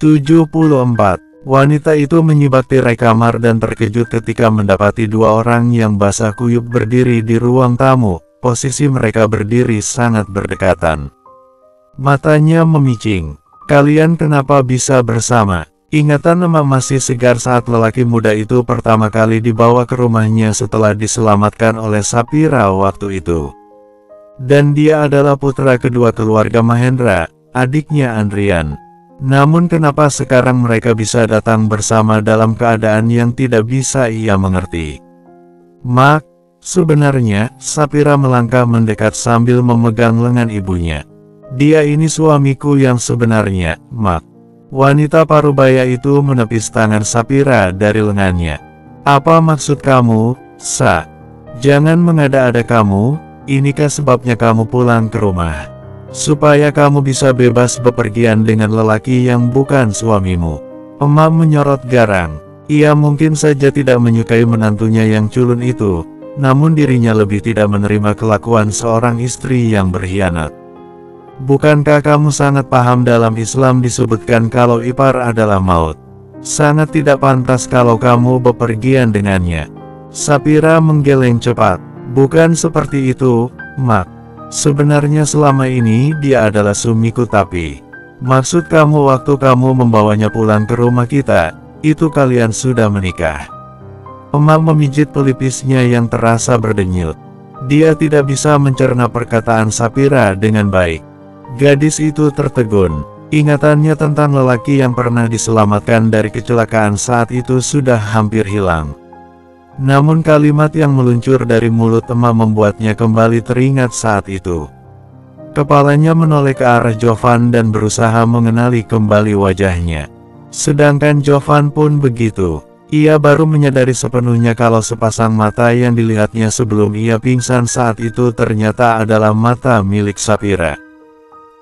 74. Wanita itu menyibak tirai kamar dan terkejut ketika mendapati dua orang yang basah kuyup berdiri di ruang tamu. Posisi mereka berdiri sangat berdekatan. Matanya memicing. "Kalian kenapa bisa bersama?" Ingatan emak masih segar saat lelaki muda itu pertama kali dibawa ke rumahnya setelah diselamatkan oleh Sapira waktu itu. Dan dia adalah putra kedua keluarga Mahendra, adiknya Andrian. Namun kenapa sekarang mereka bisa datang bersama dalam keadaan yang tidak bisa ia mengerti? "Mak, sebenarnya," Sapira melangkah mendekat sambil memegang lengan ibunya. "Dia ini suamiku yang sebenarnya, Mak." Wanita parubaya itu menepis tangan Sapira dari lengannya. "Apa maksud kamu, Sa? Jangan mengada-ada kamu, inikah sebabnya kamu pulang ke rumah? Supaya kamu bisa bebas bepergian dengan lelaki yang bukan suamimu." Emak menyorot garang. Ia mungkin saja tidak menyukai menantunya yang culun itu, namun dirinya lebih tidak menerima kelakuan seorang istri yang berkhianat. "Bukankah kamu sangat paham dalam Islam disebutkan kalau ipar adalah maut? Sangat tidak pantas kalau kamu bepergian dengannya." Sapira menggeleng cepat. "Bukan seperti itu, Mak. Sebenarnya selama ini dia adalah suamiku, tapi maksud kamu waktu kamu membawanya pulang ke rumah kita, itu kalian sudah menikah." Emak memijit pelipisnya yang terasa berdenyut. Dia tidak bisa mencerna perkataan Sapira dengan baik. Gadis itu tertegun. Ingatannya tentang lelaki yang pernah diselamatkan dari kecelakaan saat itu sudah hampir hilang. Namun kalimat yang meluncur dari mulut emak membuatnya kembali teringat saat itu. Kepalanya menoleh ke arah Jovan dan berusaha mengenali kembali wajahnya. Sedangkan Jovan pun begitu. Ia baru menyadari sepenuhnya kalau sepasang mata yang dilihatnya sebelum ia pingsan saat itu ternyata adalah mata milik Sapira.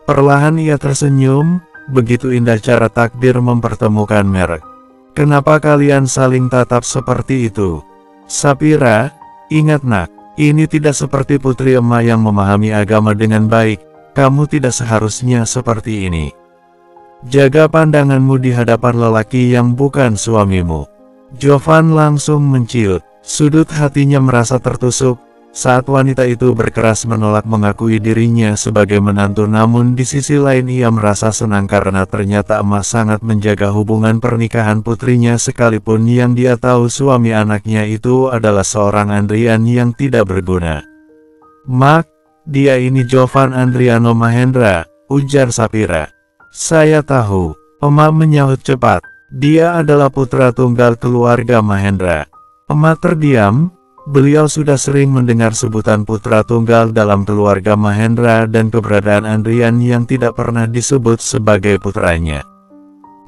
Perlahan ia tersenyum, begitu indah cara takdir mempertemukan merek. "Kenapa kalian saling tatap seperti itu? Sapira, ingat nak, ini tidak seperti putri emak yang memahami agama dengan baik. Kamu tidak seharusnya seperti ini. Jaga pandanganmu di hadapan lelaki yang bukan suamimu." Jovan langsung menciut. Sudut hatinya merasa tertusuk saat wanita itu berkeras menolak mengakui dirinya sebagai menantu, namun di sisi lain ia merasa senang karena ternyata emak sangat menjaga hubungan pernikahan putrinya sekalipun yang dia tahu suami anaknya itu adalah seorang Andrian yang tidak berguna. "Mak, dia ini Jovan Andriano Mahendra," ujar Sapira. "Saya tahu," emak menyahut cepat. "Dia adalah putra tunggal keluarga Mahendra." Emak terdiam. Beliau sudah sering mendengar sebutan putra tunggal dalam keluarga Mahendra dan keberadaan Andrian yang tidak pernah disebut sebagai putranya.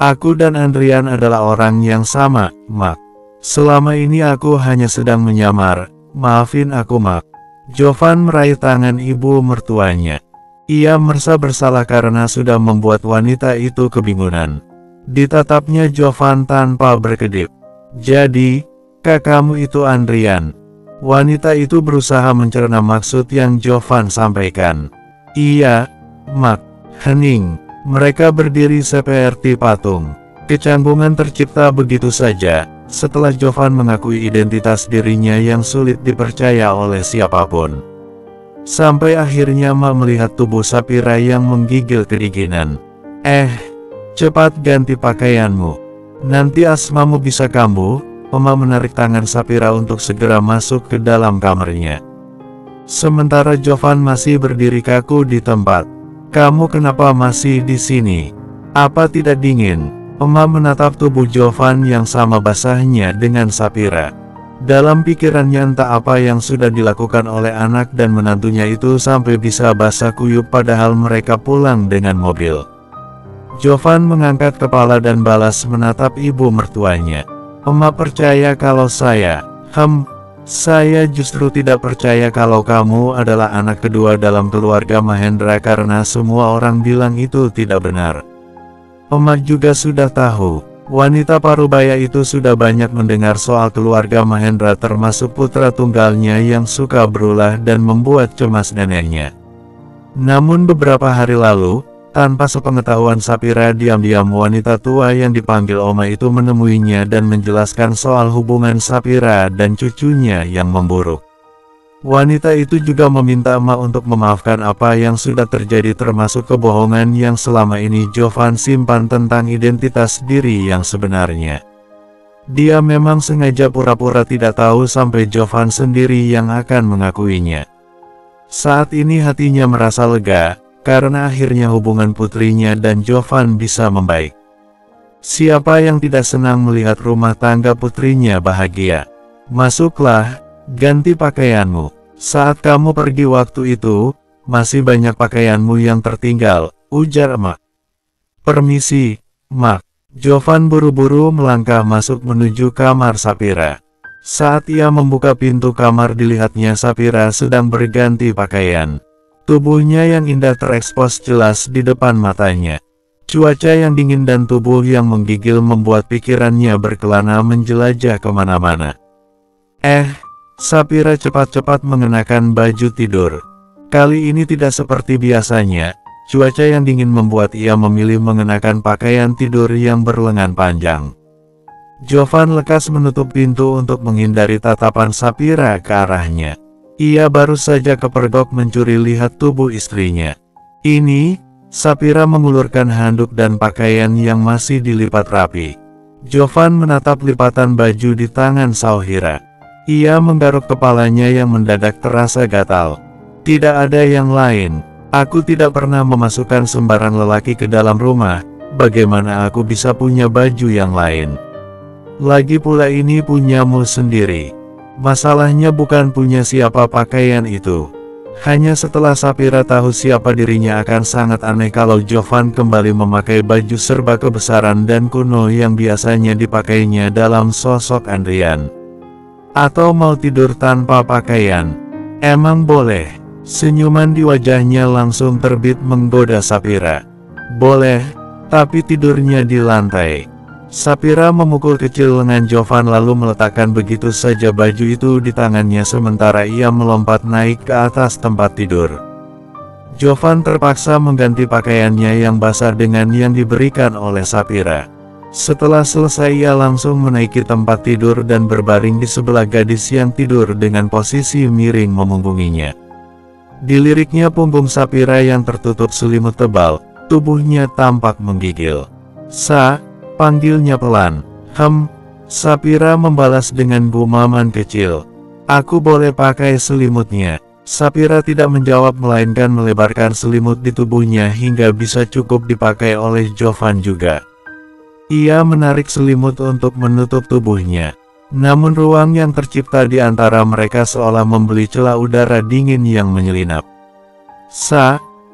"Aku dan Andrian adalah orang yang sama, Mak. Selama ini aku hanya sedang menyamar. Maafin aku, Mak." Jovan meraih tangan ibu mertuanya. Ia merasa bersalah karena sudah membuat wanita itu kebingungan. Ditatapnya Jovan tanpa berkedip. "Jadi, kakakmu itu Andrian?" Wanita itu berusaha mencerna maksud yang Jovan sampaikan. "Iya, Mak," hening. Mereka berdiri seperti patung. Kecanggungan tercipta begitu saja, setelah Jovan mengakui identitas dirinya yang sulit dipercaya oleh siapapun. Sampai akhirnya Mak melihat tubuh Sapira yang menggigil kedinginan. Cepat ganti pakaianmu. Nanti asmamu bisa kambuh." Emak menarik tangan Sapira untuk segera masuk ke dalam kamarnya. Sementara Jovan masih berdiri kaku di tempat. "Kamu kenapa masih di sini? Apa tidak dingin?" Emak menatap tubuh Jovan yang sama basahnya dengan Sapira. Dalam pikirannya entah apa yang sudah dilakukan oleh anak dan menantunya itu sampai bisa basah kuyup padahal mereka pulang dengan mobil. Jovan mengangkat kepala dan balas menatap ibu mertuanya. "Emak percaya kalau saya justru tidak percaya kalau kamu adalah anak kedua dalam keluarga Mahendra karena semua orang bilang itu tidak benar." Emak juga sudah tahu, wanita parubaya itu sudah banyak mendengar soal keluarga Mahendra termasuk putra tunggalnya yang suka berulah dan membuat cemas neneknya. Namun beberapa hari lalu, Tanpa sepengetahuan Sapira, diam-diam wanita tua yang dipanggil Oma itu menemuinya dan menjelaskan soal hubungan Sapira dan cucunya yang memburuk. Wanita itu juga meminta Ma untuk memaafkan apa yang sudah terjadi, termasuk kebohongan yang selama ini Jovan simpan tentang identitas diri yang sebenarnya. Dia memang sengaja pura-pura tidak tahu sampai Jovan sendiri yang akan mengakuinya. Saat ini hatinya merasa lega, karena akhirnya hubungan putrinya dan Jovan bisa membaik. Siapa yang tidak senang melihat rumah tangga putrinya bahagia? Masuklah, ganti pakaianmu. Saat kamu pergi waktu itu, masih banyak pakaianmu yang tertinggal, ujar emak. Permisi, Mak. Jovan buru-buru melangkah masuk menuju kamar Sapira. Saat ia membuka pintu kamar, dilihatnya Sapira sedang berganti pakaian. Tubuhnya yang indah terekspos jelas di depan matanya. Cuaca yang dingin dan tubuh yang menggigil membuat pikirannya berkelana menjelajah kemana-mana. Sapira cepat-cepat mengenakan baju tidur. Kali ini tidak seperti biasanya. Cuaca yang dingin membuat ia memilih mengenakan pakaian tidur yang berlengan panjang. Jovan lekas menutup pintu untuk menghindari tatapan Sapira ke arahnya. Ia baru saja kepergok mencuri lihat tubuh istrinya. Ini, Sapira mengulurkan handuk dan pakaian yang masih dilipat rapi. Jovan menatap lipatan baju di tangan Sauhira. Ia menggaruk kepalanya yang mendadak terasa gatal. Tidak ada yang lain. Aku tidak pernah memasukkan sembarang lelaki ke dalam rumah. Bagaimana aku bisa punya baju yang lain? Lagi pula ini punyamu sendiri. Masalahnya bukan punya siapa pakaian itu. Hanya setelah Sapira tahu siapa dirinya, akan sangat aneh kalau Jovan kembali memakai baju serba kebesaran dan kuno yang biasanya dipakainya dalam sosok Andrian. Atau mau tidur tanpa pakaian? Emang boleh? Senyuman di wajahnya langsung terbit menggoda Sapira. Boleh, tapi tidurnya di lantai. Sapira memukul kecil lengan Jovan lalu meletakkan begitu saja baju itu di tangannya sementara ia melompat naik ke atas tempat tidur. Jovan terpaksa mengganti pakaiannya yang basah dengan yang diberikan oleh Sapira. Setelah selesai ia langsung menaiki tempat tidur dan berbaring di sebelah gadis yang tidur dengan posisi miring memunggunginya. Diliriknya punggung Sapira yang tertutup selimut tebal, tubuhnya tampak menggigil. Panggilnya pelan. Sapira membalas dengan gumaman kecil. Aku boleh pakai selimutnya? Sapira tidak menjawab melainkan melebarkan selimut di tubuhnya hingga bisa cukup dipakai oleh Jovan juga. Ia menarik selimut untuk menutup tubuhnya. Namun ruang yang tercipta di antara mereka seolah membeli celah udara dingin yang menyelinap.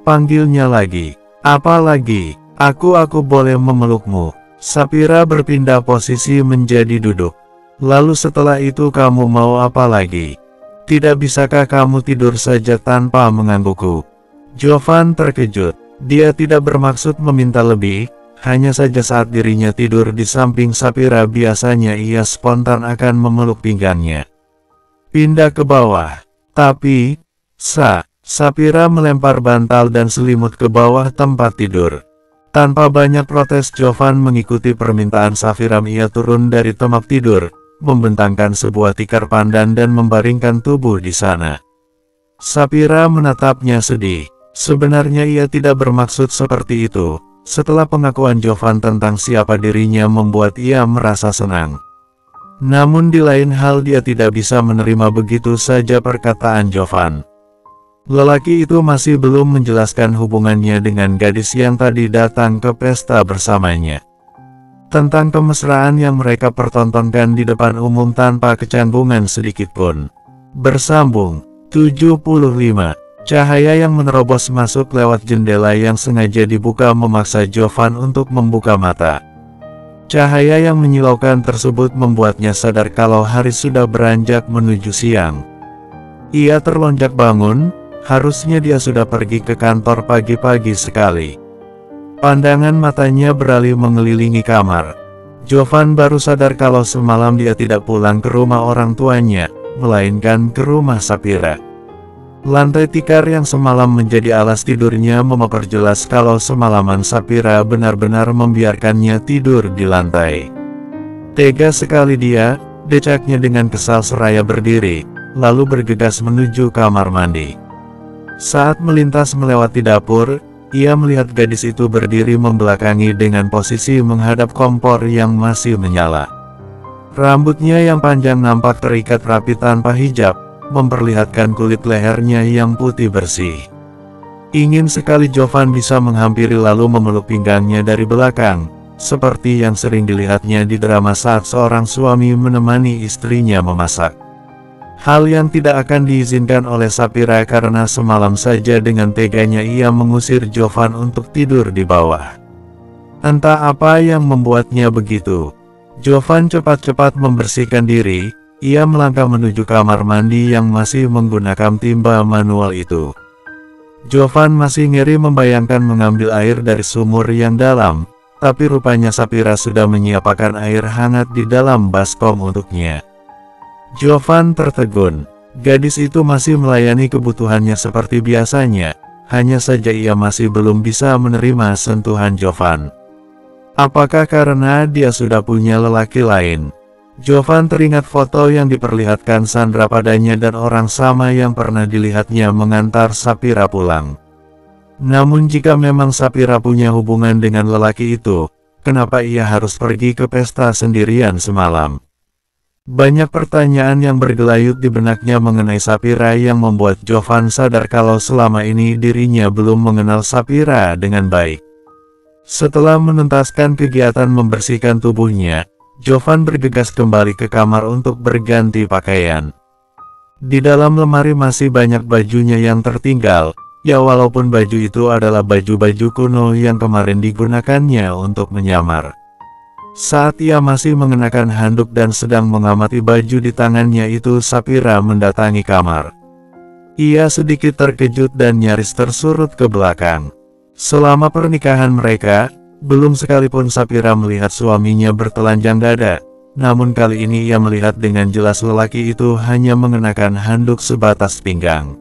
Panggilnya lagi. Apa lagi? Aku boleh memelukmu? Sapira berpindah posisi menjadi duduk. Lalu setelah itu kamu mau apa lagi? Tidak bisakah kamu tidur saja tanpa menggangguku? Jovan terkejut. Dia tidak bermaksud meminta lebih, hanya saja saat dirinya tidur di samping Sapira biasanya ia spontan akan memeluk pinggangnya. Pindah ke bawah. Tapi, Sapira melempar bantal dan selimut ke bawah tempat tidur. Tanpa banyak protes Jovan mengikuti permintaan Sapira. Ia turun dari tempat tidur, membentangkan sebuah tikar pandan dan membaringkan tubuh di sana. Sapira menatapnya sedih. Sebenarnya ia tidak bermaksud seperti itu. Setelah pengakuan Jovan tentang siapa dirinya membuat ia merasa senang. Namun di lain hal dia tidak bisa menerima begitu saja perkataan Jovan. Lelaki itu masih belum menjelaskan hubungannya dengan gadis yang tadi datang ke pesta bersamanya. Tentang kemesraan yang mereka pertontonkan di depan umum tanpa kecanggungan sedikitpun. Bersambung. 75. Cahaya yang menerobos masuk lewat jendela yang sengaja dibuka memaksa Jovan untuk membuka mata. Cahaya yang menyilaukan tersebut membuatnya sadar kalau hari sudah beranjak menuju siang. Ia terlonjak bangun. Harusnya dia sudah pergi ke kantor pagi-pagi sekali. Pandangan matanya beralih mengelilingi kamar. Jovan baru sadar kalau semalam dia tidak pulang ke rumah orang tuanya, melainkan ke rumah Sapira. Lantai tikar yang semalam menjadi alas tidurnya memperjelas kalau semalaman Sapira benar-benar membiarkannya tidur di lantai. Tega sekali dia, decaknya dengan kesal seraya berdiri, lalu bergegas menuju kamar mandi. Saat melintas melewati dapur, ia melihat gadis itu berdiri membelakangi dengan posisi menghadap kompor yang masih menyala. Rambutnya yang panjang nampak terikat rapi tanpa hijab, memperlihatkan kulit lehernya yang putih bersih. Ingin sekali Jovan bisa menghampiri lalu memeluk pinggangnya dari belakang, seperti yang sering dilihatnya di drama saat seorang suami menemani istrinya memasak. Hal yang tidak akan diizinkan oleh Sapira karena semalam saja dengan teganya ia mengusir Jovan untuk tidur di bawah. Entah apa yang membuatnya begitu. Jovan cepat-cepat membersihkan diri. Ia melangkah menuju kamar mandi yang masih menggunakan timba manual itu. Jovan masih ngeri membayangkan mengambil air dari sumur yang dalam, tapi rupanya Sapira sudah menyiapkan air hangat di dalam baskom untuknya. Jovan tertegun. Gadis itu masih melayani kebutuhannya seperti biasanya, hanya saja ia masih belum bisa menerima sentuhan Jovan. Apakah karena dia sudah punya lelaki lain? Jovan teringat foto yang diperlihatkan Sandra padanya dan orang sama yang pernah dilihatnya mengantar Sapira pulang. Namun jika memang Sapira punya hubungan dengan lelaki itu, kenapa ia harus pergi ke pesta sendirian semalam? Banyak pertanyaan yang bergelayut di benaknya mengenai Sapira yang membuat Jovan sadar kalau selama ini dirinya belum mengenal Sapira dengan baik. Setelah menuntaskan kegiatan membersihkan tubuhnya, Jovan bergegas kembali ke kamar untuk berganti pakaian. Di dalam lemari masih banyak bajunya yang tertinggal, ya walaupun baju itu adalah baju-baju kuno yang kemarin digunakannya untuk menyamar. Saat ia masih mengenakan handuk dan sedang mengamati baju di tangannya itu, Sapira mendatangi kamar. Ia sedikit terkejut dan nyaris tersurut ke belakang. Selama pernikahan mereka, belum sekalipun Sapira melihat suaminya bertelanjang dada, namun kali ini ia melihat dengan jelas lelaki itu hanya mengenakan handuk sebatas pinggang.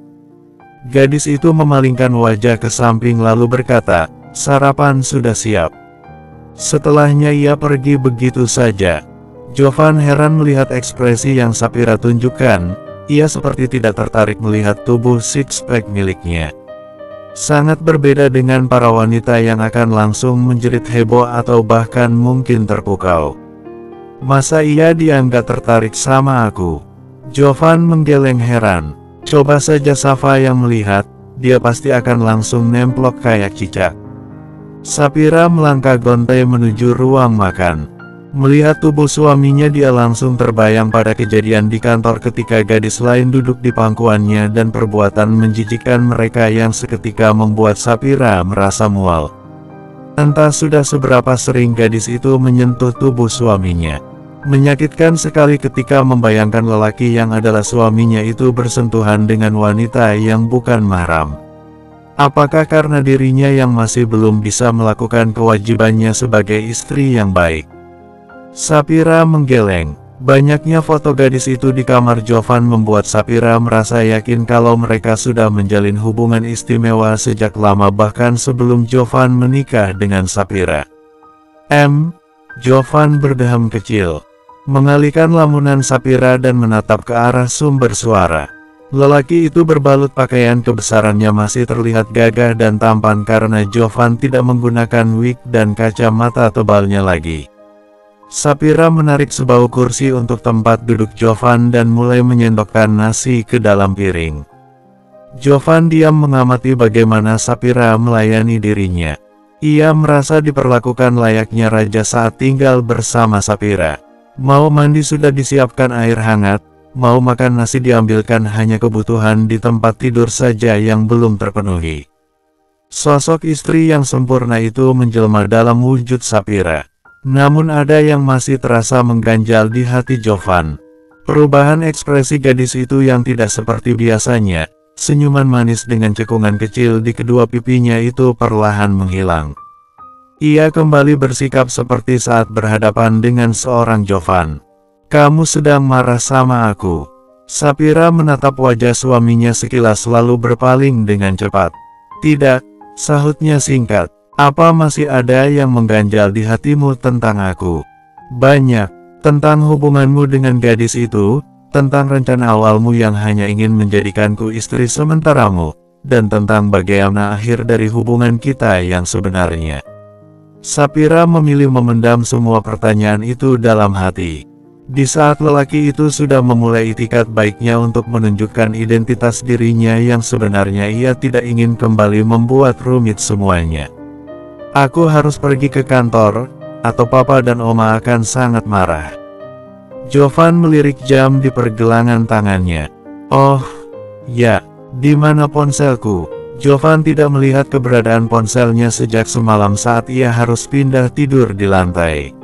Gadis itu memalingkan wajah ke samping lalu berkata, "Sarapan sudah siap." Setelahnya ia pergi begitu saja. Jovan heran melihat ekspresi yang Sapira tunjukkan, ia seperti tidak tertarik melihat tubuh six-pack miliknya. Sangat berbeda dengan para wanita yang akan langsung menjerit heboh atau bahkan mungkin terpukau. "Masa iya dia nggak tertarik sama aku?" Jovan menggeleng heran. Coba saja Safa yang melihat, dia pasti akan langsung nemplok kayak cicak. Sapira melangkah gontai menuju ruang makan. Melihat tubuh suaminya, dia langsung terbayang pada kejadian di kantor ketika gadis lain duduk di pangkuannya dan perbuatan menjijikkan mereka yang seketika membuat Sapira merasa mual. Entah sudah seberapa sering gadis itu menyentuh tubuh suaminya. Menyakitkan sekali ketika membayangkan lelaki yang adalah suaminya itu bersentuhan dengan wanita yang bukan mahram. Apakah karena dirinya yang masih belum bisa melakukan kewajibannya sebagai istri yang baik? Sapira menggeleng. Banyaknya foto gadis itu di kamar Jovan membuat Sapira merasa yakin kalau mereka sudah menjalin hubungan istimewa sejak lama, bahkan sebelum Jovan menikah dengan Sapira. Jovan berdeham kecil, mengalihkan lamunan Sapira dan menatap ke arah sumber suara. Lelaki itu berbalut pakaian kebesarannya masih terlihat gagah dan tampan karena Jovan tidak menggunakan wig dan kacamata tebalnya lagi. Sapira menarik sebahu kursi untuk tempat duduk Jovan dan mulai menyendokkan nasi ke dalam piring. Jovan diam mengamati bagaimana Sapira melayani dirinya. Ia merasa diperlakukan layaknya raja saat tinggal bersama Sapira. Mau mandi sudah disiapkan air hangat, mau makan nasi diambilkan, hanya kebutuhan di tempat tidur saja yang belum terpenuhi. Sosok istri yang sempurna itu menjelma dalam wujud Sapira. Namun ada yang masih terasa mengganjal di hati Jovan. Perubahan ekspresi gadis itu yang tidak seperti biasanya, senyuman manis dengan cekungan kecil di kedua pipinya itu perlahan menghilang. Ia kembali bersikap seperti saat berhadapan dengan seorang Jovan. "Kamu sedang marah sama aku?" Sapira menatap wajah suaminya sekilas lalu berpaling dengan cepat. Tidak, sahutnya singkat. Apa masih ada yang mengganjal di hatimu tentang aku? Banyak, tentang hubunganmu dengan gadis itu, tentang rencana awalmu yang hanya ingin menjadikanku istri sementaramu, dan tentang bagaimana akhir dari hubungan kita yang sebenarnya. Sapira memilih memendam semua pertanyaan itu dalam hati. Di saat lelaki itu sudah memulai itikat baiknya untuk menunjukkan identitas dirinya yang sebenarnya, ia tidak ingin kembali membuat rumit semuanya. Aku harus pergi ke kantor, atau papa dan oma akan sangat marah. Jovan melirik jam di pergelangan tangannya. Oh, ya, di mana ponselku? Jovan tidak melihat keberadaan ponselnya sejak semalam saat ia harus pindah tidur di lantai.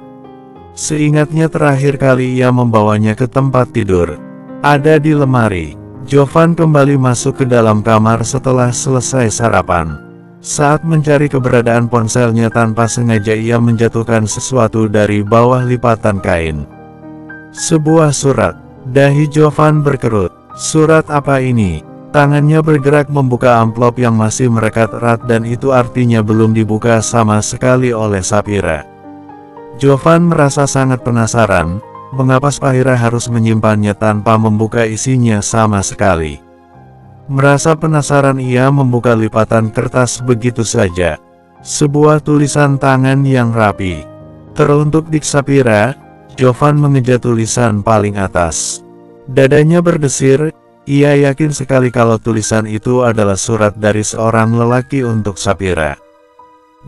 Seingatnya terakhir kali ia membawanya ke tempat tidur. Ada di lemari. Jovan kembali masuk ke dalam kamar setelah selesai sarapan. Saat mencari keberadaan ponselnya tanpa sengaja ia menjatuhkan sesuatu dari bawah lipatan kain. Sebuah surat. Dahi Jovan berkerut. Surat apa ini? Tangannya bergerak membuka amplop yang masih merekat erat dan itu artinya belum dibuka sama sekali oleh Sapira. Jovan merasa sangat penasaran, mengapa Sapira harus menyimpannya tanpa membuka isinya sama sekali. Merasa penasaran ia membuka lipatan kertas begitu saja. Sebuah tulisan tangan yang rapi. Teruntuk Dik Sapira. Jovan mengejar tulisan paling atas. Dadanya berdesir, ia yakin sekali kalau tulisan itu adalah surat dari seorang lelaki untuk Sapira.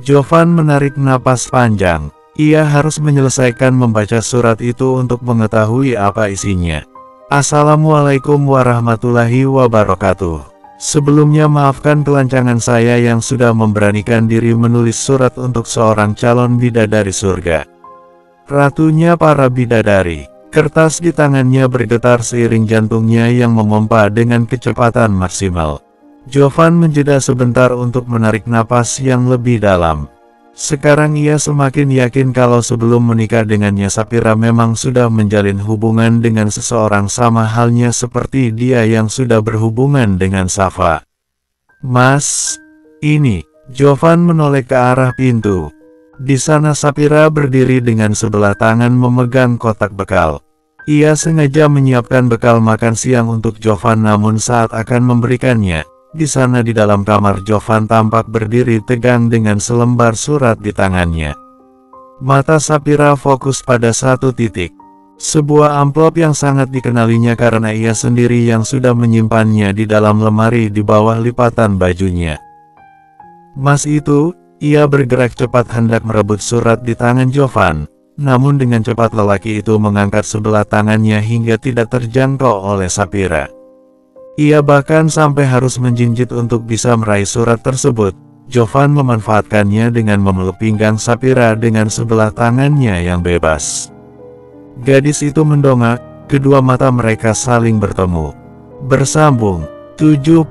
Jovan menarik napas panjang. Ia harus menyelesaikan membaca surat itu untuk mengetahui apa isinya. Assalamualaikum warahmatullahi wabarakatuh. Sebelumnya maafkan kelancangan saya yang sudah memberanikan diri menulis surat untuk seorang calon bidadari surga. Ratunya para bidadari. Kertas di tangannya bergetar seiring jantungnya yang memompa dengan kecepatan maksimal. Jovan menjeda sebentar untuk menarik napas yang lebih dalam. Sekarang ia semakin yakin kalau sebelum menikah dengannya Sapira memang sudah menjalin hubungan dengan seseorang sama halnya seperti dia yang sudah berhubungan dengan Safa. Mas, ini. Jovan menoleh ke arah pintu. Di sana Sapira berdiri dengan sebelah tangan memegang kotak bekal. Ia sengaja menyiapkan bekal makan siang untuk Jovan namun saat akan memberikannya, di sana di dalam kamar Jovan tampak berdiri tegang dengan selembar surat di tangannya. Mata Sapira fokus pada satu titik. Sebuah amplop yang sangat dikenalinya karena ia sendiri yang sudah menyimpannya di dalam lemari di bawah lipatan bajunya. Mas itu, ia bergerak cepat hendak merebut surat di tangan Jovan. Namun dengan cepat lelaki itu mengangkat sebelah tangannya hingga tidak terjangkau oleh Sapira. Ia bahkan sampai harus menjinjit untuk bisa meraih surat tersebut. Jovan memanfaatkannya dengan memeluk pinggang Sapira dengan sebelah tangannya yang bebas. Gadis itu mendongak, kedua mata mereka saling bertemu. Bersambung. 76.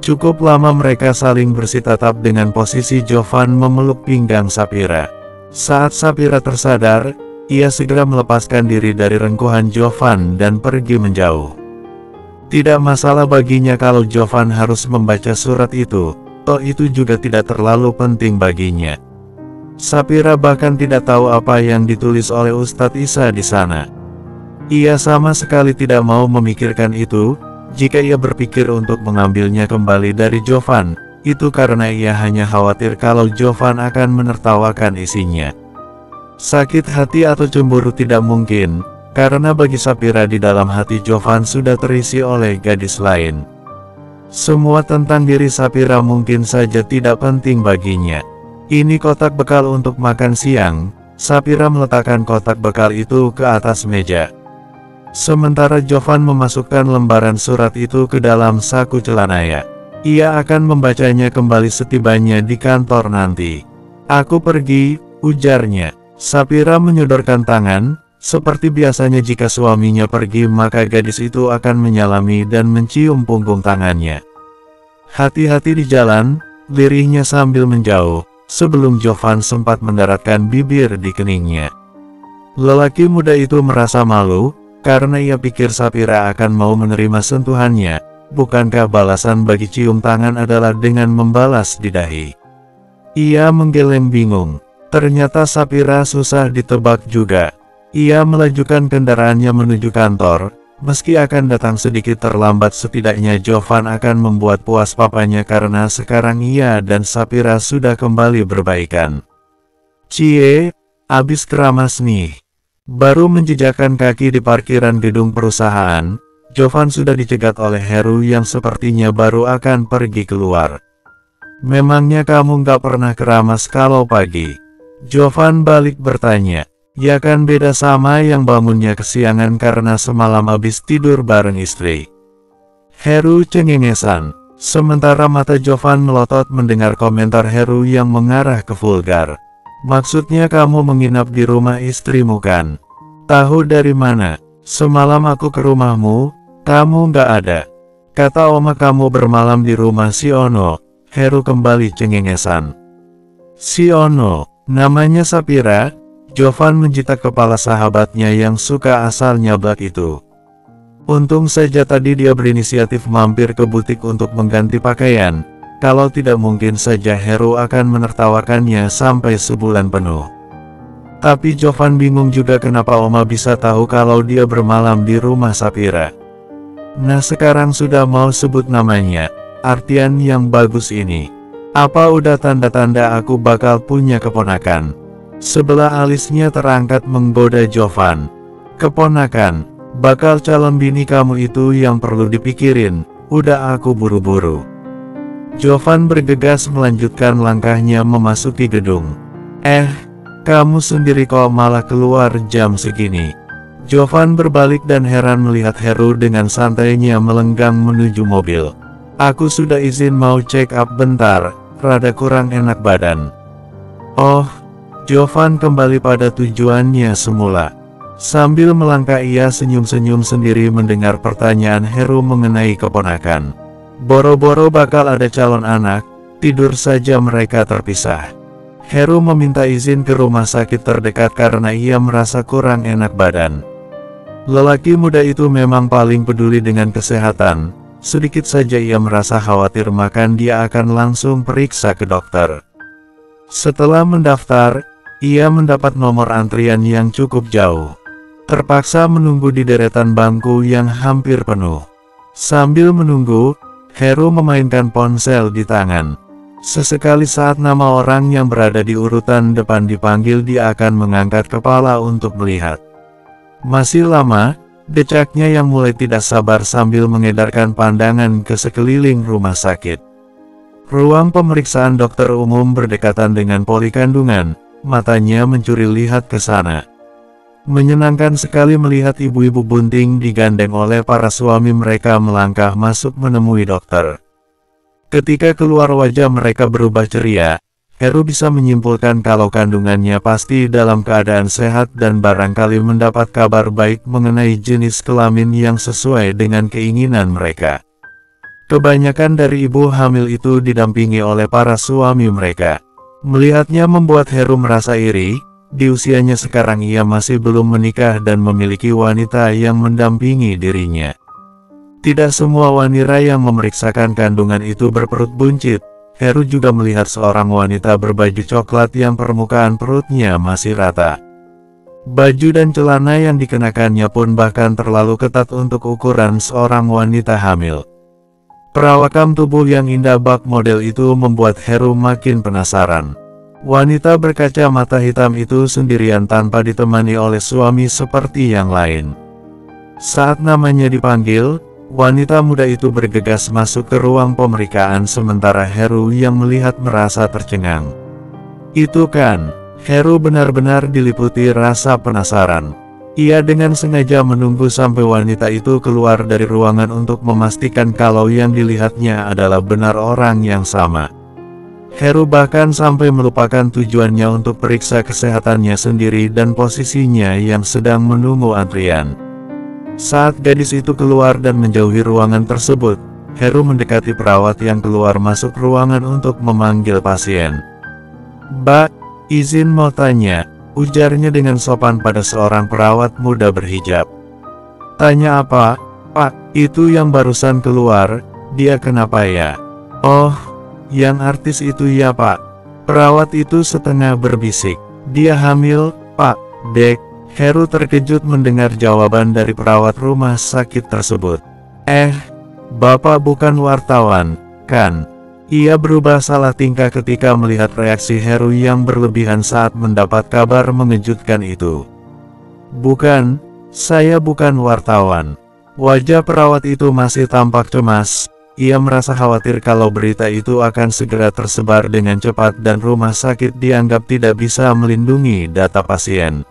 Cukup lama mereka saling bersitatap dengan posisi Jovan memeluk pinggang Sapira. Saat Sapira tersadar, ia segera melepaskan diri dari rengkuhan Jovan dan pergi menjauh. Tidak masalah baginya kalau Jovan harus membaca surat itu, toh itu juga tidak terlalu penting baginya. Sapira bahkan tidak tahu apa yang ditulis oleh Ustadz Isa di sana. Ia sama sekali tidak mau memikirkan itu. Jika ia berpikir untuk mengambilnya kembali dari Jovan, itu karena ia hanya khawatir kalau Jovan akan menertawakan isinya. Sakit hati atau cemburu tidak mungkin, karena bagi Sapira di dalam hati Jovan sudah terisi oleh gadis lain. Semua tentang diri Sapira mungkin saja tidak penting baginya. Ini kotak bekal untuk makan siang. Sapira meletakkan kotak bekal itu ke atas meja. Sementara Jovan memasukkan lembaran surat itu ke dalam saku celananya. Ia akan membacanya kembali setibanya di kantor nanti. Aku pergi, ujarnya. Sapira menyodorkan tangan. Seperti biasanya jika suaminya pergi maka gadis itu akan menyalami dan mencium punggung tangannya. Hati-hati di jalan, lirihnya sambil menjauh, sebelum Jovan sempat mendaratkan bibir di keningnya. Lelaki muda itu merasa malu. karena ia pikir Sapira akan mau menerima sentuhannya. Bukankah balasan bagi cium tangan adalah dengan membalas di dahi? Ia menggeleng bingung. Ternyata Sapira susah ditebak juga. Ia melajukan kendaraannya menuju kantor. Meski akan datang sedikit terlambat, setidaknya Jovan akan membuat puas papanya karena sekarang ia dan Sapira sudah kembali berbaikan. Cie, abis keramas nih. Baru menjejakkan kaki di parkiran gedung perusahaan, Jovan sudah dicegat oleh Heru yang sepertinya baru akan pergi keluar. Memangnya kamu nggak pernah keramas kalau pagi? Jovan balik bertanya. Ya kan beda sama yang bangunnya kesiangan karena semalam habis tidur bareng istri. Heru cengengesan. Sementara mata Jovan melotot mendengar komentar Heru yang mengarah ke vulgar. Maksudnya kamu menginap di rumah istrimu kan? Tahu dari mana? Semalam aku ke rumahmu, kamu nggak ada. Kata oma kamu bermalam di rumah si Ono. Heru kembali cengengesan. Si Ono, namanya Sapira? Jovan menjitak kepala sahabatnya yang suka asal nyablak itu. Untung saja tadi dia berinisiatif mampir ke butik untuk mengganti pakaian. Kalau tidak mungkin saja Heru akan menertawakannya sampai sebulan penuh. Tapi Jovan bingung juga kenapa Oma bisa tahu kalau dia bermalam di rumah Sapira. Nah sekarang sudah mau sebut namanya, artian yang bagus ini. Apa udah tanda-tanda aku bakal punya keponakan? Sebelah alisnya terangkat menggoda Jovan. Keponakan, bakal calon bini kamu itu yang perlu dipikirin, udah aku buru-buru. Jovan bergegas melanjutkan langkahnya memasuki gedung. Kamu sendiri kok malah keluar jam segini? Jovan berbalik dan heran melihat Heru dengan santainya melenggang menuju mobil. Aku sudah izin mau check up bentar, rada kurang enak badan. Oh, Jovan kembali pada tujuannya semula. Sambil melangkah ia senyum-senyum sendiri mendengar pertanyaan Heru mengenai keponakan. Boro-boro bakal ada calon anak, tidur saja mereka terpisah. Heru meminta izin ke rumah sakit terdekat karena ia merasa kurang enak badan. Lelaki muda itu memang paling peduli dengan kesehatan. Sedikit saja ia merasa khawatir maka dia akan langsung periksa ke dokter. Setelah mendaftar, ia mendapat nomor antrian yang cukup jauh. Terpaksa menunggu di deretan bangku yang hampir penuh. Sambil menunggu, Heru memainkan ponsel di tangan. Sesekali saat nama orang yang berada di urutan depan dipanggil, dia akan mengangkat kepala untuk melihat. Masih lama, decaknya yang mulai tidak sabar sambil mengedarkan pandangan ke sekeliling rumah sakit. Ruang pemeriksaan dokter umum berdekatan dengan poli kandungan. Matanya mencuri lihat ke sana. Menyenangkan sekali melihat ibu-ibu bunting digandeng oleh para suami mereka melangkah masuk menemui dokter. Ketika keluar wajah mereka berubah ceria, Heru bisa menyimpulkan kalau kandungannya pasti dalam keadaan sehat dan barangkali mendapat kabar baik mengenai jenis kelamin yang sesuai dengan keinginan mereka. Kebanyakan dari ibu hamil itu didampingi oleh para suami mereka. Melihatnya membuat Heru merasa iri. Di usianya sekarang ia masih belum menikah dan memiliki wanita yang mendampingi dirinya. Tidak semua wanita yang memeriksakan kandungan itu berperut buncit. Heru juga melihat seorang wanita berbaju coklat yang permukaan perutnya masih rata. Baju dan celana yang dikenakannya pun bahkan terlalu ketat untuk ukuran seorang wanita hamil. Perawakan tubuh yang indah bak model itu membuat Heru makin penasaran. Wanita berkacamata hitam itu sendirian tanpa ditemani oleh suami seperti yang lain. Saat namanya dipanggil, wanita muda itu bergegas masuk ke ruang pemeriksaan sementara Heru yang melihat merasa tercengang. Itu kan, Heru benar-benar diliputi rasa penasaran. Ia dengan sengaja menunggu sampai wanita itu keluar dari ruangan untuk memastikan kalau yang dilihatnya adalah benar orang yang sama. Heru bahkan sampai melupakan tujuannya untuk periksa kesehatannya sendiri dan posisinya yang sedang menunggu antrian. Saat gadis itu keluar dan menjauhi ruangan tersebut, Heru mendekati perawat yang keluar masuk ruangan untuk memanggil pasien. "Mbak, izin mau tanya," ujarnya dengan sopan pada seorang perawat muda berhijab. Tanya apa? Pak, itu yang barusan keluar, dia kenapa ya? Oh, yang artis itu ya Pak. Perawat itu setengah berbisik. Dia hamil, Pak, Dek. Heru terkejut mendengar jawaban dari perawat rumah sakit tersebut. Bapak bukan wartawan, kan? Ia berubah salah tingkah ketika melihat reaksi Heru yang berlebihan saat mendapat kabar mengejutkan itu. Bukan, saya bukan wartawan. Wajah perawat itu masih tampak cemas. Ia merasa khawatir kalau berita itu akan segera tersebar dengan cepat dan rumah sakit dianggap tidak bisa melindungi data pasien.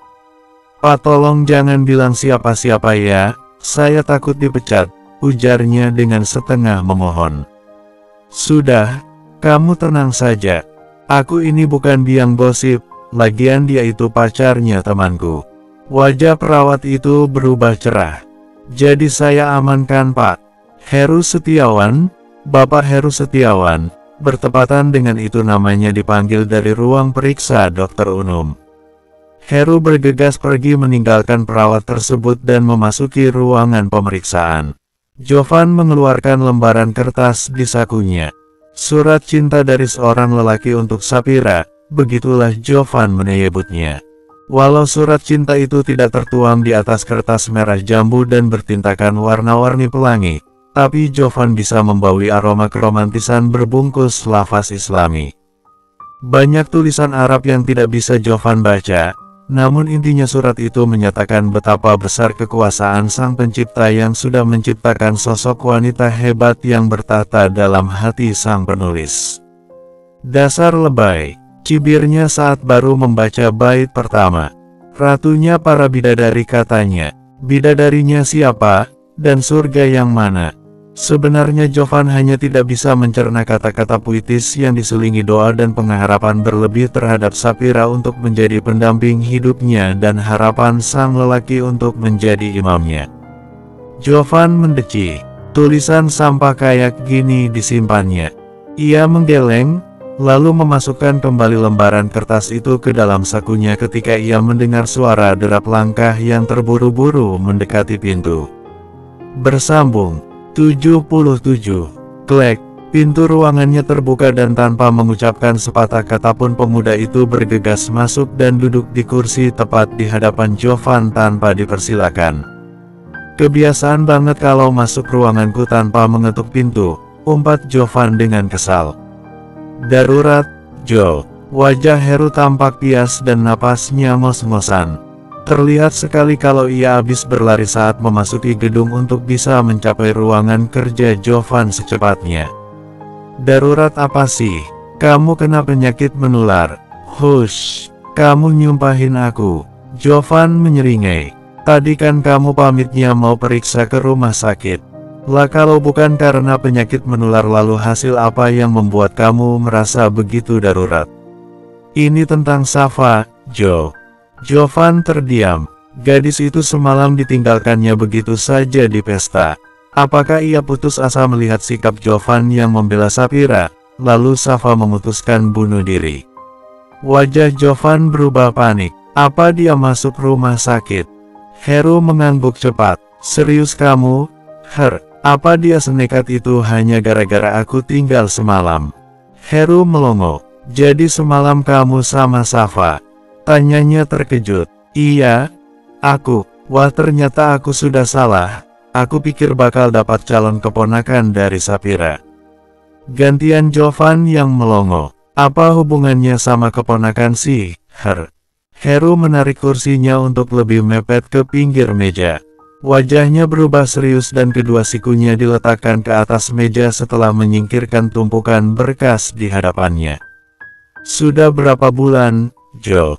Pak, tolong jangan bilang siapa-siapa ya, saya takut dipecat, ujarnya dengan setengah memohon. Sudah, kamu tenang saja. Aku ini bukan biang gosip, lagian dia itu pacarnya temanku. Wajah perawat itu berubah cerah. Jadi saya amankan Pak. Heru Setiawan, Bapak Heru Setiawan, bertepatan dengan itu namanya dipanggil dari ruang periksa dokter umum. Heru bergegas pergi meninggalkan perawat tersebut dan memasuki ruangan pemeriksaan. Jovan mengeluarkan lembaran kertas di sakunya. Surat cinta dari seorang lelaki untuk Sapira, begitulah Jovan menyebutnya. Walau surat cinta itu tidak tertuang di atas kertas merah jambu dan bertintakan warna-warni pelangi, tapi Jovan bisa membawa aroma keromantisan berbungkus lafaz Islami. Banyak tulisan Arab yang tidak bisa Jovan baca. Namun intinya surat itu menyatakan betapa besar kekuasaan Sang Pencipta yang sudah menciptakan sosok wanita hebat yang bertata dalam hati sang penulis. Dasar lebay, cibirnya saat baru membaca bait pertama. Ratunya para bidadari katanya. Bidadarinya siapa, dan surga yang mana? Sebenarnya Jovan hanya tidak bisa mencerna kata-kata puitis yang diselingi doa dan pengharapan berlebih terhadap Sapira untuk menjadi pendamping hidupnya dan harapan sang lelaki untuk menjadi imamnya. Jovan mendeci. Tulisan sampah kayak gini disimpannya. Ia menggeleng, lalu memasukkan kembali lembaran kertas itu ke dalam sakunya ketika ia mendengar suara derap langkah yang terburu-buru mendekati pintu. Bersambung. 77. Klek, pintu ruangannya terbuka dan tanpa mengucapkan sepatah kata pun pemuda itu bergegas masuk dan duduk di kursi tepat di hadapan Jovan tanpa dipersilakan. Kebiasaan banget kalau masuk ruanganku tanpa mengetuk pintu, umpat Jovan dengan kesal. Darurat, Jo. Wajah Heru tampak pias dan napasnya ngos-ngosan. Terlihat sekali kalau ia habis berlari saat memasuki gedung untuk bisa mencapai ruangan kerja Jovan secepatnya. Darurat apa sih? Kamu kena penyakit menular. Hush, kamu nyumpahin aku. Jovan menyeringai. Tadi kan kamu pamitnya mau periksa ke rumah sakit. Lah kalau bukan karena penyakit menular lalu hasil apa yang membuat kamu merasa begitu darurat? Ini tentang Safa, Jo. Jovan terdiam. Gadis itu semalam ditinggalkannya begitu saja di pesta. Apakah ia putus asa melihat sikap Jovan yang membela Sapira, lalu Safa memutuskan bunuh diri? Wajah Jovan berubah panik. Apa dia masuk rumah sakit? Heru mengangguk cepat. Serius kamu? Apa dia senekat itu hanya gara-gara aku tinggal semalam? Heru melongo. Jadi semalam kamu sama Safa? Tanyanya terkejut. Iya, aku. Wah ternyata aku sudah salah. Aku pikir bakal dapat calon keponakan dari Sapira. Gantian Jovan yang melongo. Apa hubungannya sama keponakan sih? Heru menarik kursinya untuk lebih mepet ke pinggir meja. Wajahnya berubah serius dan kedua sikunya diletakkan ke atas meja setelah menyingkirkan tumpukan berkas di hadapannya. Sudah berapa bulan, Jo?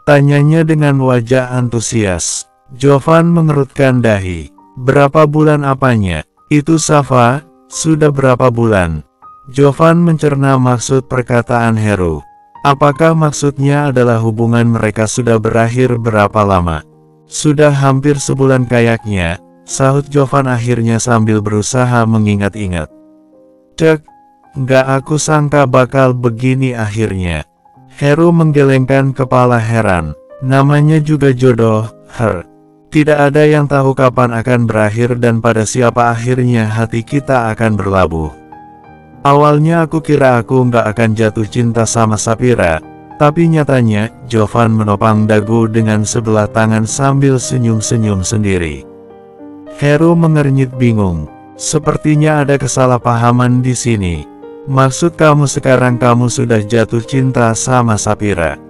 Tanyanya dengan wajah antusias. Jovan mengerutkan dahi. Berapa bulan apanya? Itu Safa, sudah berapa bulan? Jovan mencerna maksud perkataan Heru. Apakah maksudnya adalah hubungan mereka sudah berakhir berapa lama? Sudah hampir sebulan kayaknya, sahut Jovan akhirnya sambil berusaha mengingat-ingat. Cek, nggak aku sangka bakal begini akhirnya. Heru menggelengkan kepala heran. Namanya juga jodoh, Tidak ada yang tahu kapan akan berakhir dan pada siapa akhirnya hati kita akan berlabuh. Awalnya aku kira aku nggak akan jatuh cinta sama Sapphira, tapi nyatanya, Jovan menopang dagu dengan sebelah tangan sambil senyum-senyum sendiri. Heru mengernyit bingung. Sepertinya ada kesalahpahaman di sini. Maksud kamu sekarang kamu sudah jatuh cinta sama Sapphira?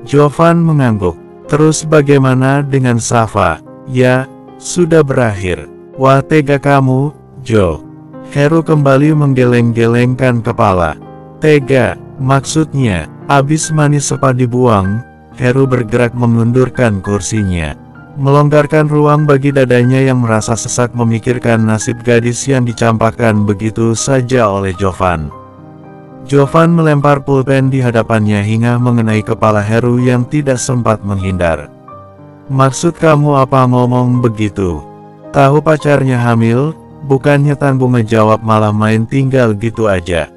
Jovan mengangguk. Terus bagaimana dengan Safa? Ya, sudah berakhir. Wah tega kamu, Jo. Heru kembali menggeleng-gelengkan kepala. Tega, maksudnya, abis manis sepa dibuang, Heru bergerak mengundurkan kursinya. Melonggarkan ruang bagi dadanya yang merasa sesak memikirkan nasib gadis yang dicampakkan begitu saja oleh Jovan. Jovan melempar pulpen di hadapannya hingga mengenai kepala Heru yang tidak sempat menghindar. Maksud kamu apa ngomong begitu? Tahu pacarnya hamil, bukannya tanggung ngejawab malah main tinggal gitu aja.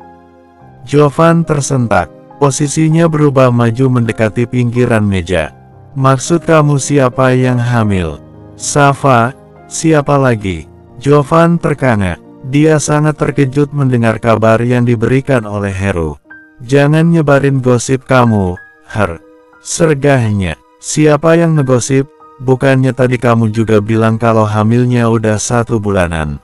Jovan tersentak, posisinya berubah maju mendekati pinggiran meja. Maksud kamu siapa yang hamil? Safa, siapa lagi? Jovan terkanga. Dia sangat terkejut mendengar kabar yang diberikan oleh Heru. Jangan nyebarin gosip kamu, Her. Sergahnya. Siapa yang ngegosip? Bukannya tadi kamu juga bilang kalau hamilnya udah 1 bulanan.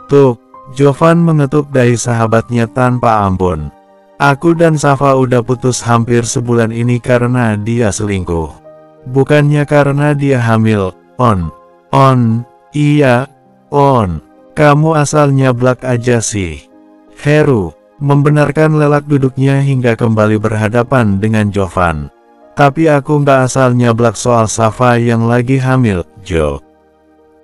Tuh, Jovan mengetuk dahi sahabatnya tanpa ampun. Aku dan Safa udah putus hampir sebulan ini karena dia selingkuh. Bukannya karena dia hamil. Iya, Kamu asal nyablak aja sih. Heru membenarkan lelak duduknya hingga kembali berhadapan dengan Jovan. Tapi aku nggak asal nyablak soal Safa yang lagi hamil, Jo.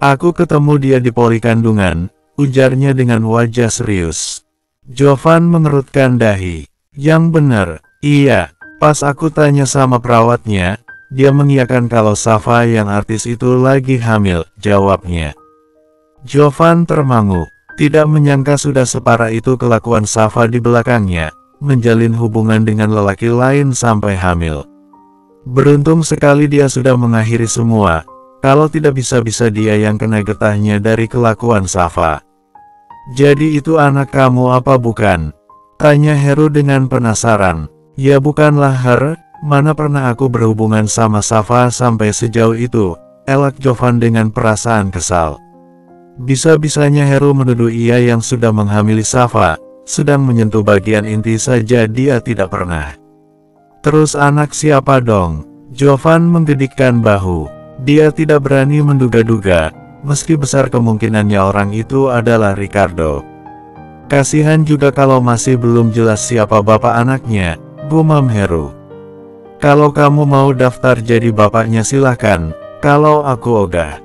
Aku ketemu dia di poli kandungan, ujarnya dengan wajah serius. Jovan mengerutkan dahi. Yang bener, iya, pas aku tanya sama perawatnya, dia mengiyakan kalau Safa yang artis itu lagi hamil, jawabnya. Jovan termangu, tidak menyangka sudah separah itu kelakuan Safa di belakangnya, menjalin hubungan dengan lelaki lain sampai hamil. Beruntung sekali dia sudah mengakhiri semua, kalau tidak bisa-bisa dia yang kena getahnya dari kelakuan Safa. Jadi itu anak kamu apa bukan? Tanya Heru dengan penasaran. Ya bukanlah Her, mana pernah aku berhubungan sama Safa sampai sejauh itu, elak Jovan dengan perasaan kesal. Bisa-bisanya Heru menuduh ia yang sudah menghamili Safa, sedang menyentuh bagian inti saja dia tidak pernah. Terus anak siapa dong? Jovan menggedikkan bahu. Dia tidak berani menduga-duga, meski besar kemungkinannya orang itu adalah Ricardo. Kasihan juga kalau masih belum jelas siapa bapak anaknya, gumam Heru. Kalau kamu mau daftar jadi bapaknya silahkan, kalau aku udah.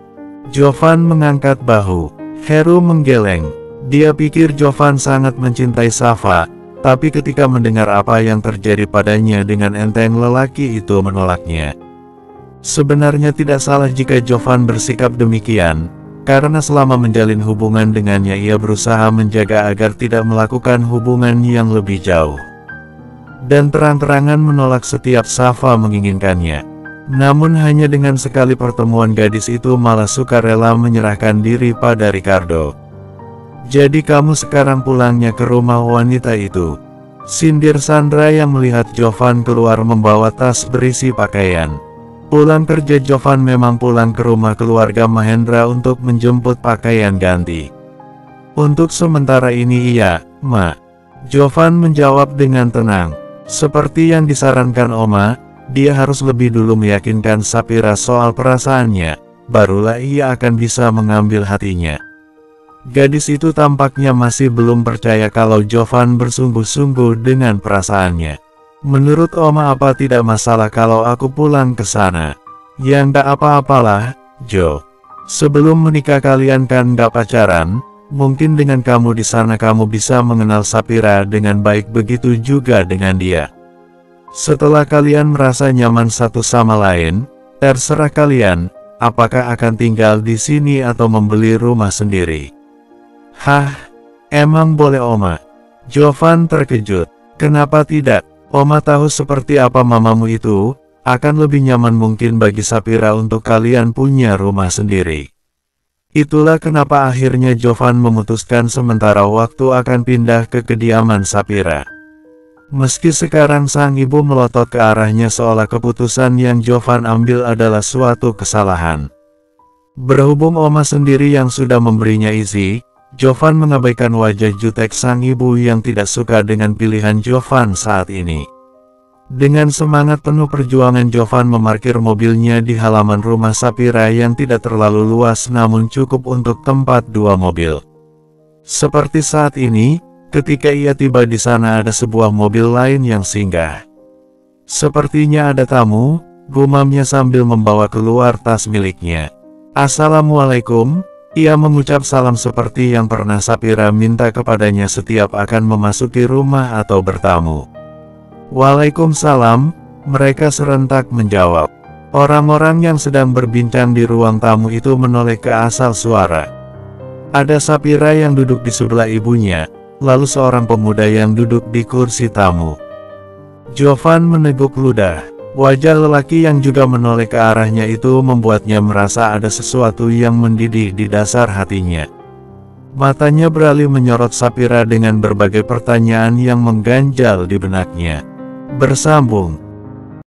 Jovan mengangkat bahu. Heru menggeleng. Dia pikir Jovan sangat mencintai Safa, tapi ketika mendengar apa yang terjadi padanya dengan enteng lelaki itu menolaknya. Sebenarnya tidak salah jika Jovan bersikap demikian, karena selama menjalin hubungan dengannya ia berusaha menjaga agar tidak melakukan hubungan yang lebih jauh. Dan terang-terangan menolak setiap Safa menginginkannya. Namun hanya dengan sekali pertemuan gadis itu malah sukarela menyerahkan diri pada Ricardo. Jadi kamu sekarang pulangnya ke rumah wanita itu? Sindir Sandra yang melihat Jovan keluar membawa tas berisi pakaian. Pulang kerja Jovan memang pulang ke rumah keluarga Mahendra untuk menjemput pakaian ganti. Untuk sementara ini iya, Ma. Jovan menjawab dengan tenang. Seperti yang disarankan Oma, dia harus lebih dulu meyakinkan Sapphira soal perasaannya, barulah ia akan bisa mengambil hatinya. Gadis itu tampaknya masih belum percaya kalau Jovan bersungguh-sungguh dengan perasaannya. Menurut Oma apa tidak masalah kalau aku pulang ke sana? Ya nggak apa-apalah, Jo. Sebelum menikah kalian kan nggak pacaran, mungkin dengan kamu di sana kamu bisa mengenal Sapphira dengan baik, begitu juga dengan dia. Setelah kalian merasa nyaman satu sama lain, terserah kalian, apakah akan tinggal di sini atau membeli rumah sendiri. Hah? Emang boleh Oma? Jovan terkejut. Kenapa tidak? Oma tahu seperti apa mamamu itu, Akan lebih nyaman mungkin bagi Sapira untuk kalian punya rumah sendiri. Itulah kenapa akhirnya Jovan memutuskan sementara waktu akan pindah ke kediaman Sapira. Meski sekarang sang ibu melotot ke arahnya seolah keputusan yang Jovan ambil adalah suatu kesalahan. Berhubung Oma sendiri yang sudah memberinya izin, Jovan mengabaikan wajah jutek sang ibu yang tidak suka dengan pilihan Jovan saat ini. Dengan semangat penuh perjuangan Jovan memarkir mobilnya di halaman rumah Sapira yang tidak terlalu luas namun cukup untuk tempat 2 mobil. Seperti saat ini, ketika ia tiba di sana ada sebuah mobil lain yang singgah. Sepertinya ada tamu, gumamnya sambil membawa keluar tas miliknya. Assalamualaikum, ia mengucap salam seperti yang pernah Sapira minta kepadanya setiap akan memasuki rumah atau bertamu. Waalaikumsalam, mereka serentak menjawab. Orang-orang yang sedang berbincang di ruang tamu itu menoleh ke asal suara. Ada Sapira yang duduk di sebelah ibunya, lalu seorang pemuda yang duduk di kursi tamu. Jovan meneguk ludah. Wajah lelaki yang juga menoleh ke arahnya itu membuatnya merasa ada sesuatu yang mendidih di dasar hatinya. Matanya beralih menyorot Sapira dengan berbagai pertanyaan yang mengganjal di benaknya. Bersambung.